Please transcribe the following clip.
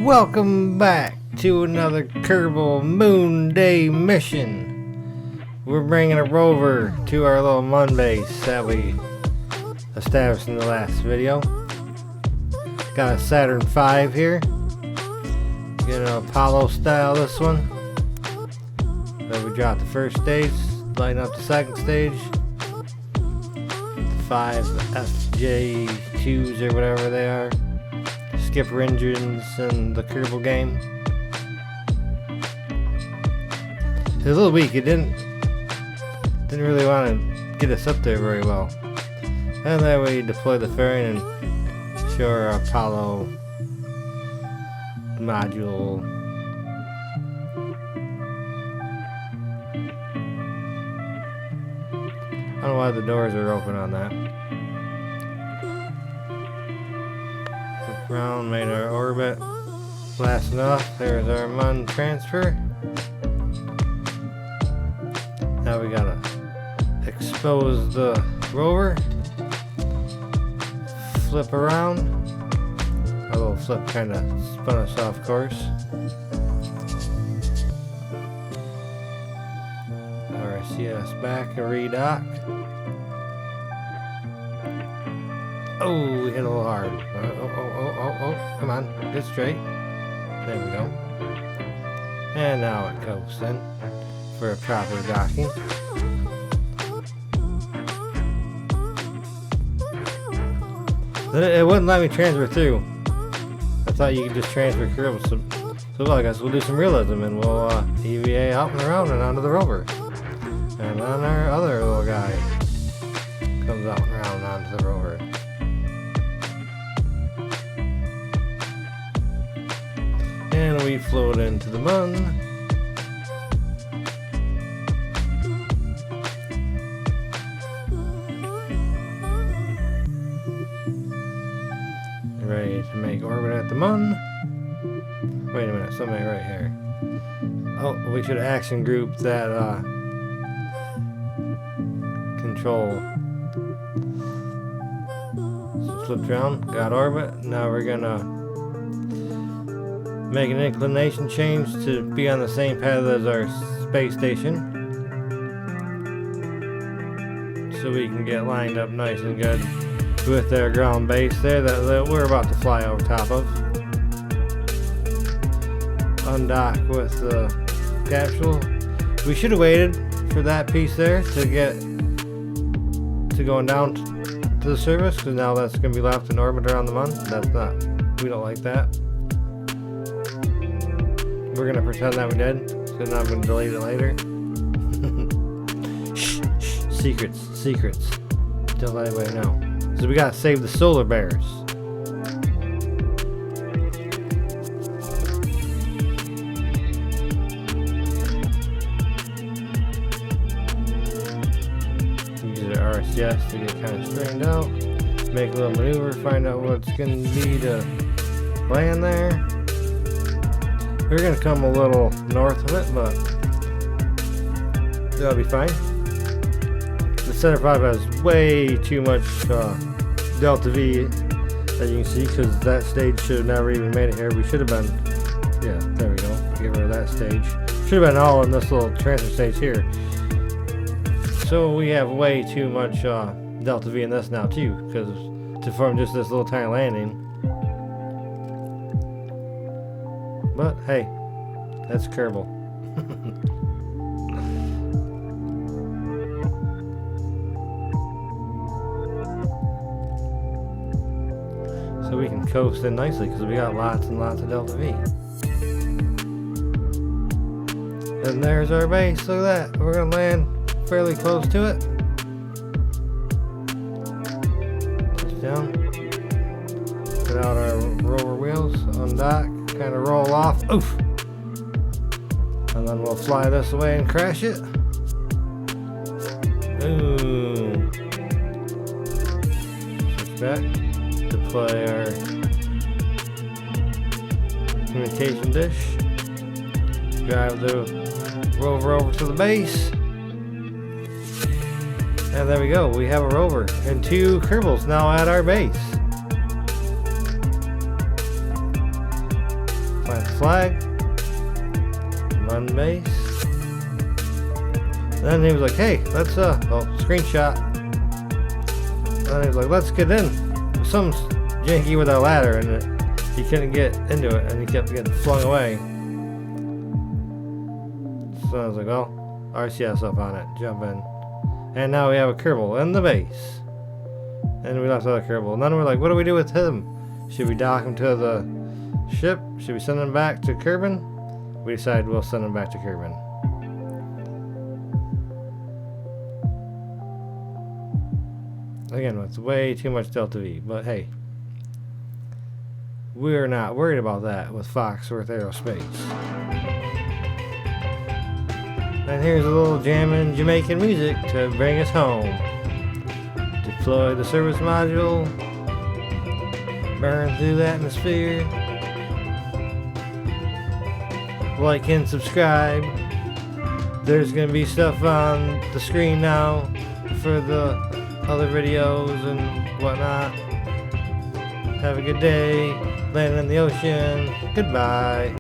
Welcome back to another Kerbal Moon Day mission. We're bringing a rover to our little moon base that we established in the last video. Got a Saturn 5 here. Get an Apollo style this one. So we dropped the first stage, lighten up the second stage. The 5 FJ2s or whatever they are. Skipper engines in the Kerbal game. It was a little weak. It didn't really want to get us up there very well. And then we deploy the fairing and show our Apollo module. I don't know why the doors are open on that. Look around, made our orbit last enough. There's our Mun transfer. Now we gotta expose the rover. Flip around. Our little flip kind of spun us off course. RCS back and redock. Oh, we hit a little hard. Oh, come on, get straight. There we go. And now it goes in for a proper docking. It wouldn't let me transfer through. I thought you could just transfer Kerbal. So I guess we'll do some realism and we'll EVA out and around and onto the rover. And then our other little guy comes out and around onto the rover. And we float into the Mun. Ready to make orbit at the Mun. Wait a minute, somebody right here. Oh, we should action group that control. So flipped around, got orbit. Now we're gonna make an inclination change to be on the same path as our space station, so we can get lined up nice and good with their ground base there that we're about to fly over top of. Undock with the capsule. We should have waited for that piece there to get to going down to the surface, because now that's going to be left in orbit around the Mun. That's not, we don't like that. We're going to pretend that we did, so now I'm going to delete it later. Shh, secrets. Don't let anybody know. So we gotta save the solar bears. Use our RCS to get kind of straightened out. Make a little maneuver, find out what's gonna be to land there. We're gonna come a little north of it, but that'll be fine. The Center 5 has way too much Delta V, as you can see, because that stage should have never even made it here. We should have been, yeah, there we go, get rid of that stage. Should have been all in this little transfer stage here. So we have way too much Delta V in this now too, because to form just this little tiny landing. But hey, that's Kerbal. So we can coast in nicely because we got lots and lots of Delta V. And there's our base. Look at that. We're going to land fairly close to it. Touch down. Get out our rover wheels. Undock. Kind of roll off. Oof! And then we'll fly this away and crash it. Boom. Switch back. Deploy our communication dish. Drive the rover over to the base. And there we go. We have a rover and 2 Kerbals now at our base. plant the flag. Mun base. Then he was like, hey, let's screenshot. And he was like, let's get in. Something's janky with our ladder, and he couldn't get into it, and he kept getting flung away. So I was like, well, RCS up on it, jump in. And now we have a Kerbal in the base. And we left other Kerbal. And then we're like, what do we do with him? Should we dock him to the ship? Should we send him back to Kerbin? We decided we'll send him back to Kerbin. Again, it's way too much Delta V, but hey. We're not worried about that with Foxworth Aerospace. And here's a little jamming Jamaican music to bring us home. Deploy the service module. Burn through the atmosphere. Like and subscribe. There's going to be stuff on the screen now for the other videos and whatnot. Have a good day. Landing in the ocean. Goodbye.